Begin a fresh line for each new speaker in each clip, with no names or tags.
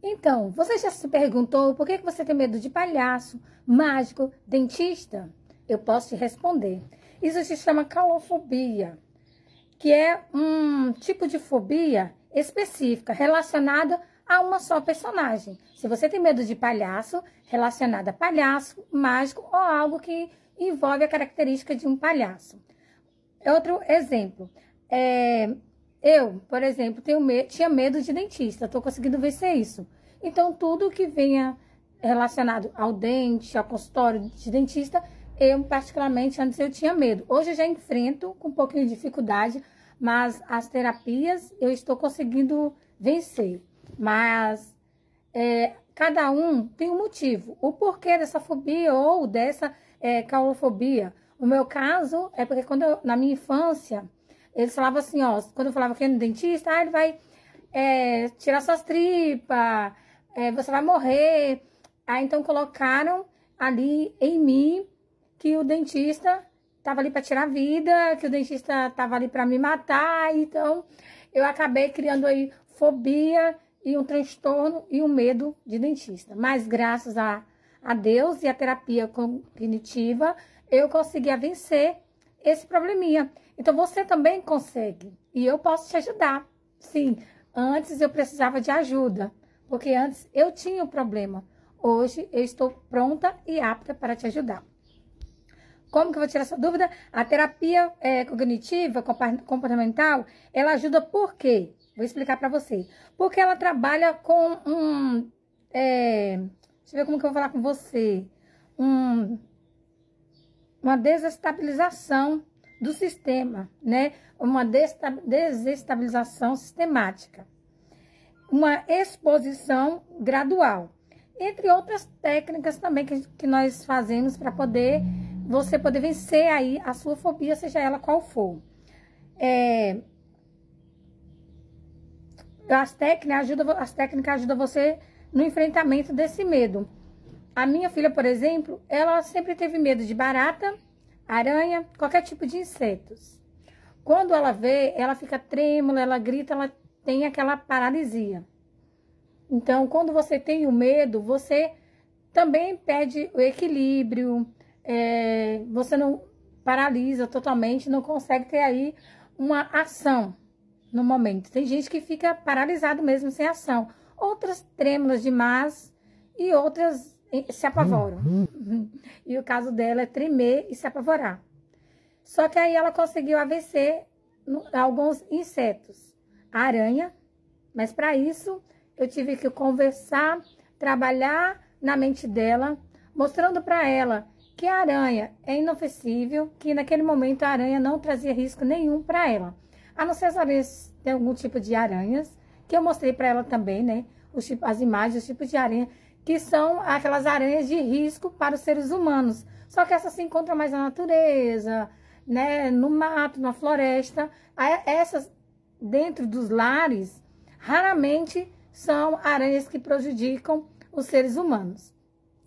Então, você já se perguntou por que você tem medo de palhaço, mágico, dentista? Eu posso te responder. Isso se chama calofobia, que é um tipo de fobia específica relacionada a uma só personagem. Se você tem medo de palhaço, relacionado a palhaço, mágico ou algo que envolve a característica de um palhaço. Outro exemplo, eu, por exemplo, tinha medo de dentista, estou conseguindo vencer isso. Então, tudo que venha relacionado ao dente, ao consultório de dentista, eu, particularmente, antes eu tinha medo. Hoje eu já enfrento com um pouquinho de dificuldade, mas as terapias eu estou conseguindo vencer. Mas cada um tem um motivo, o porquê dessa fobia ou dessa calofobia. O meu caso é porque na minha infância, eles falavam assim, ó, quando eu falava que ia no dentista, ele vai tirar suas tripas, você vai morrer. Aí então colocaram ali em mim que o dentista estava ali para tirar a vida, que o dentista estava ali para me matar. Então eu acabei criando aí fobia e um transtorno e um medo de dentista. Mas graças a Deus e a terapia cognitiva, eu consegui vencer esse probleminha. Então, você também consegue. E eu posso te ajudar. Sim, antes eu precisava de ajuda. Porque antes eu tinha um problema. Hoje eu estou pronta e apta para te ajudar. Como que eu vou tirar essa dúvida? A terapia cognitiva, comportamental, ela ajuda por quê? Vou explicar para você. Porque ela trabalha com deixa eu ver como que eu vou falar com você. Uma desestabilização do sistema, né? Uma desestabilização sistemática. Uma exposição gradual. Entre outras técnicas também que nós fazemos para você poder vencer aí a sua fobia, seja ela qual for. As técnicas ajudam você no enfrentamento desse medo. A minha filha, por exemplo, ela sempre teve medo de barata, aranha, qualquer tipo de insetos. Quando ela vê, ela fica trêmula, ela grita, ela tem aquela paralisia. Então, quando você tem o medo, você também perde o equilíbrio, você não paralisa totalmente, não consegue ter aí uma ação no momento. Tem gente que fica paralisado mesmo sem ação. Outras trêmulas demais e outras se apavoram. E o caso dela é tremer e se apavorar. Só que aí ela conseguiu vencer alguns insetos. A aranha, mas para isso eu tive que conversar, trabalhar na mente dela, mostrando para ela que a aranha é inofensível, que naquele momento a aranha não trazia risco nenhum para ela. A não ser as aranhas, tem algum tipo de aranhas, que eu mostrei para ela também, né? As imagens, os tipos de aranha, que são aquelas aranhas de risco para os seres humanos. Só que essas se encontram mais na natureza, né? No mato, na floresta. Essas, dentro dos lares, raramente são aranhas que prejudicam os seres humanos.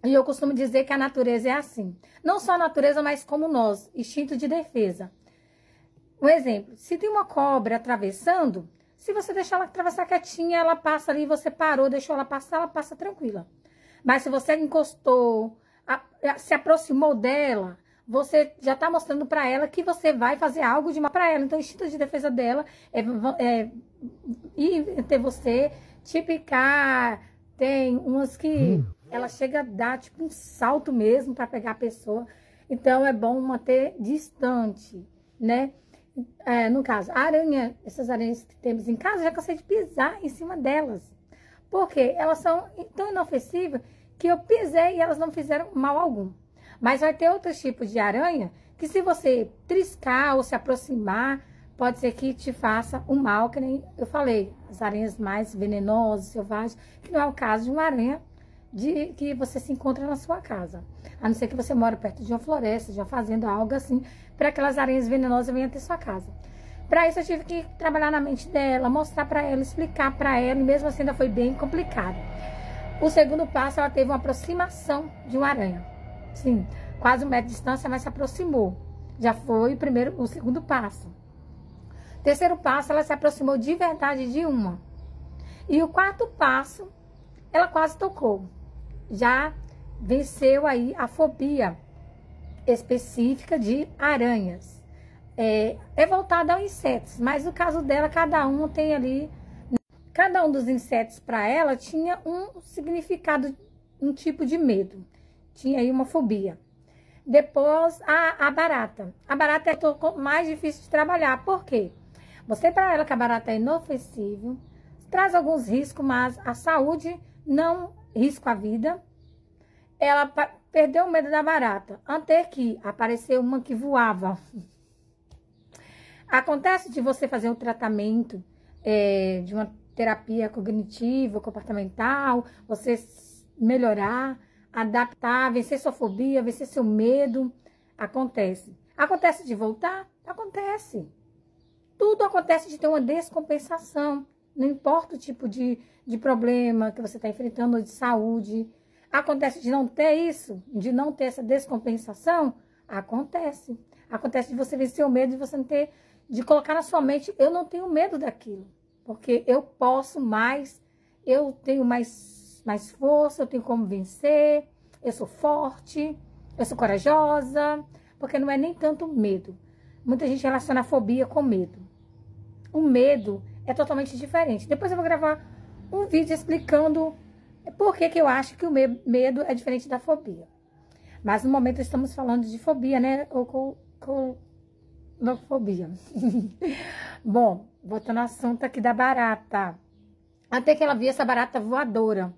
E eu costumo dizer que a natureza é assim. Não só a natureza, mas como nós, instinto de defesa. Um exemplo, se tem uma cobra atravessando, se você deixar ela atravessar quietinha, ela passa ali, você parou, deixou ela passa tranquila. Mas se você encostou, se aproximou dela, você já está mostrando para ela que você vai fazer algo de mal para ela. Então, o instinto de defesa dela é ir ter você, te picar. Tem umas que ela chega a dar tipo um salto mesmo para pegar a pessoa. Então, é bom manter distante, né? No caso, a aranha, essas aranhas que temos em casa, já cansei de pisar em cima delas. Porque elas são tão inofensivas que eu pisei e elas não fizeram mal algum. Mas vai ter outros tipos de aranha que se você triscar ou se aproximar, pode ser que te faça um mal, que nem eu falei. As aranhas mais venenosas, selvagens, que não é o caso de uma aranha que você se encontra na sua casa. A não ser que você mora perto de uma floresta, de uma fazenda, algo assim, para aquelas aranhas venenosas venham até sua casa. Para isso eu tive que trabalhar na mente dela, mostrar para ela, explicar para ela, e mesmo assim ainda foi bem complicado. O segundo passo, ela teve uma aproximação de uma aranha. Sim, quase 1 metro de distância, mas se aproximou. Já foi o segundo passo. Terceiro passo, ela se aproximou de verdade de uma. E o quarto passo, ela quase tocou. Já venceu aí a fobia específica de aranhas. É voltada a insetos, mas no caso dela, cada um tem ali... Cada um dos insetos para ela tinha um significado, um tipo de medo. Tinha aí uma fobia. Depois, a barata. A barata é mais difícil de trabalhar. Por quê? Mostrei para ela que a barata é inofensível, traz alguns riscos, mas a saúde não risco à vida. Ela perdeu o medo da barata, até que apareceu uma que voava. Acontece de você fazer um tratamento de uma terapia cognitiva, comportamental, você melhorar, adaptar, vencer sua fobia, vencer seu medo. Acontece. Acontece de voltar? Acontece. Tudo acontece de ter uma descompensação. Não importa o tipo de problema que você está enfrentando, ou de saúde. Acontece de não ter isso, de não ter essa descompensação? Acontece. Acontece de você vencer o medo, de você não ter, de colocar na sua mente, eu não tenho medo daquilo. Porque eu posso mais, eu tenho mais força, eu tenho como vencer, eu sou forte, eu sou corajosa, porque não é nem tanto medo. Muita gente relaciona a fobia com medo. O medo é totalmente diferente. Depois eu vou gravar um vídeo explicando por que eu acho que o medo é diferente da fobia. Mas no momento estamos falando de fobia, né? Ou colofobia. Bom, voltando ao assunto aqui da barata. Até que ela via essa barata voadora.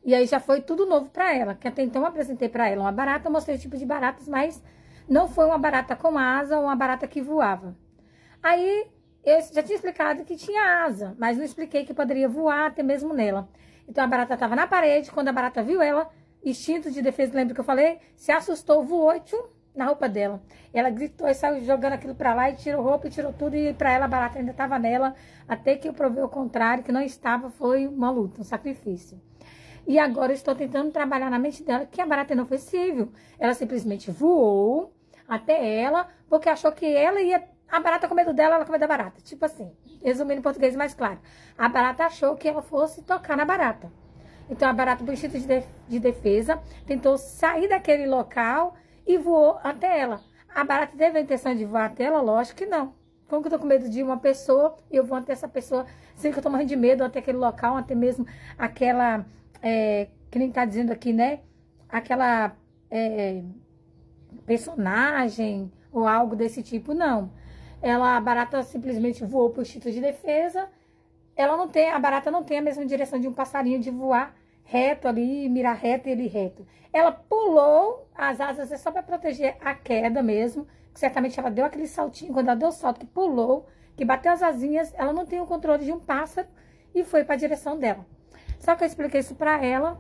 E aí já foi tudo novo para ela. Que até então eu apresentei para ela uma barata, mostrei o tipo de baratas, mas não foi uma barata com asa ou uma barata que voava. Aí eu já tinha explicado que tinha asa, mas não expliquei que poderia voar até mesmo nela. Então a barata estava na parede, quando a barata viu ela, instinto de defesa, lembra que eu falei? Se assustou, voou e tchum, na roupa dela. Ela gritou e saiu jogando aquilo pra lá e tirou roupa e tirou tudo. E pra ela a barata ainda estava nela. Até que eu provei o contrário, que não estava, foi uma luta, um sacrifício. E agora eu estou tentando trabalhar na mente dela que a barata é inofensível. Ela simplesmente voou até ela, porque achou que ela ia... A barata com medo dela, ela com medo da barata. Tipo assim, resumindo em português mais claro. A barata achou que ela fosse tocar na barata. Então a barata, por instinto de defesa, tentou sair daquele local e voou até ela. A barata teve a intenção de voar até ela? Lógico que não. Como que eu tô com medo de uma pessoa e eu vou até essa pessoa, sendo que eu tô morrendo de medo até aquele local, até mesmo aquela, que nem tá dizendo aqui, né? Aquela personagem ou algo desse tipo, não. A barata simplesmente voou por instinto de defesa. A barata não tem a mesma direção de um passarinho de voar reto ali, mirar reto e ele reto. Ela pulou, as asas é só para proteger a queda mesmo, que certamente ela deu aquele saltinho, quando ela deu o salto, que pulou, que bateu as asinhas, ela não tem o controle de um pássaro e foi para a direção dela. Só que eu expliquei isso para ela,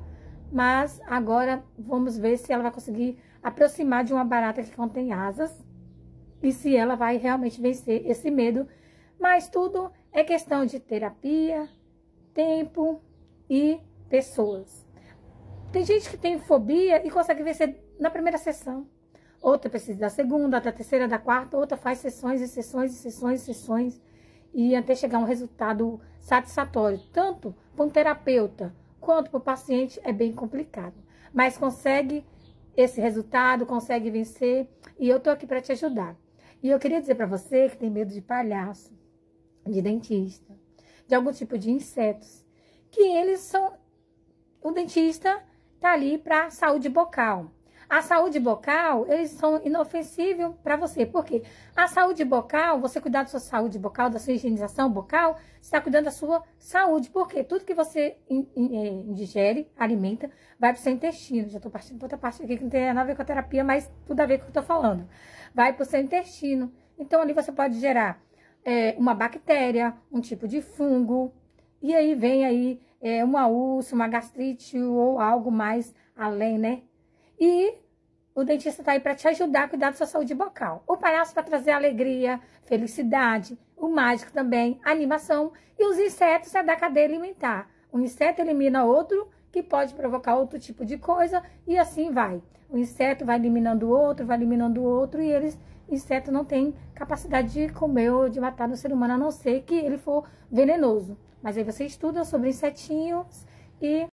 mas agora vamos ver se ela vai conseguir aproximar de uma barata que contém asas e se ela vai realmente vencer esse medo. Mas tudo é questão de terapia, tempo e pessoas. Tem gente que tem fobia e consegue vencer na primeira sessão. Outra precisa da segunda, da terceira, da quarta. Outra faz sessões e sessões e sessões e sessões. E até chegar a um resultado satisfatório. Tanto para um terapeuta quanto para o paciente é bem complicado. Mas consegue esse resultado, consegue vencer. E eu tô aqui para te ajudar. E eu queria dizer para você que tem medo de palhaço, de dentista, de algum tipo de insetos, que eles são... O dentista tá ali para saúde bucal. A saúde bucal, eles são inofensíveis para você. Por quê? A saúde bucal, você cuidar da sua saúde bucal, da sua higienização bucal, você está cuidando da sua saúde. Por quê? Tudo que você digere, alimenta, vai para o seu intestino. Já estou partindo para outra parte aqui que não tem nada a ver com a terapia, mas tudo a ver com o que eu estou falando. Vai para o seu intestino. Então, ali você pode gerar uma bactéria, um tipo de fungo, e aí vem aí uma úlcera, uma gastrite ou algo mais além, né? E o dentista tá aí para te ajudar a cuidar da sua saúde bucal. O palhaço para trazer alegria, felicidade, o mágico também, animação, e os insetos é da cadeia alimentar. Um inseto elimina outro, que pode provocar outro tipo de coisa, e assim vai. O inseto vai eliminando o outro, e inseto não tem capacidade de comer ou de matar no ser humano, a não ser que ele for venenoso. Mas aí você estuda sobre insetinhos e